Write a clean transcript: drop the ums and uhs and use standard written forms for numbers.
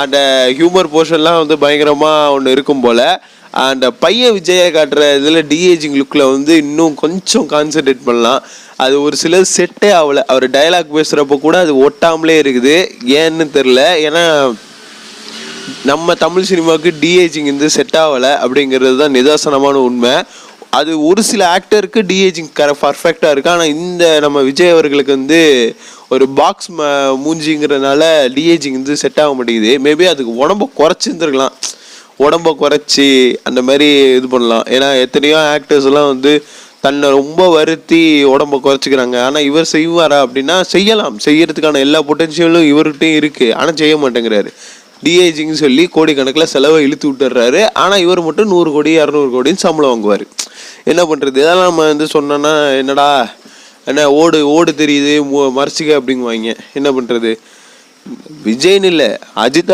அந்த ஹியூமர் போர்ஷன்லாம் வந்து பயங்கரமாக ஒன்று இருக்கும் போல். அந்த பையன் விஜயை காட்டுற இதில் டிஏஜிங் லுக்கில் வந்து இன்னும் கொஞ்சம் கான்சென்ட்ரேட் பண்ணலாம். அது ஒரு சிலர் செட்டே ஆகலை. அவர் டைலாக் பேசுகிறப்ப கூட அது ஒட்டாமலே இருக்குது. ஏன்னு தெரில. ஏன்னா நம்ம தமிழ் சினிமாவுக்கு டிஏஜிங் வந்து செட் ஆகலை அப்படிங்கிறது தான் நிதர்சனமான உண்மை. அது ஒரு சில ஆக்டருக்கு டிஏஜிங் பர்ஃபெக்டாக இருக்குது. ஆனால் இந்த நம்ம விஜய் அவர்களுக்கு வந்து ஒரு பாக்ஸ் மூஞ்சிங்கிறதுனால டிஏஜிங் வந்து செட் ஆக மாட்டேங்குது. மேபி அதுக்கு உடம்ப குறைச்சிருந்துருக்கலாம். உடம்ப குறைச்சி அந்த மாதிரி இது பண்ணலாம். ஏன்னா எத்தனையோ ஆக்டர்ஸ்லாம் வந்து தன்னை ரொம்ப வருத்தி உடம்ப குறைச்சிக்கிறாங்க. ஆனால் இவர் செய்வாரா அப்படின்னா செய்யலாம். செய்யறதுக்கான எல்லா பொட்டன்ஷியலும் இவர்கிட்டையும் இருக்குது. ஆனால் செய்ய மாட்டேங்கிறாரு. டிஏஜின்னு சொல்லி கோடிக்கணக்கில் செலவை இழுத்து விட்டுறாரு. ஆனால் இவர் மட்டும் 100 கோடி 200 கோடின்னு சம்பளம் வாங்குவார். என்ன பண்ணுறது? இதெல்லாம் நம்ம வந்து சொன்னோன்னா என்னடா என்ன ஓடு தெரியுது மறைச்சிக்க அப்படிங்குவாங்க. என்ன பண்ணுறது? விஜய்னு இல்லை, அஜிதா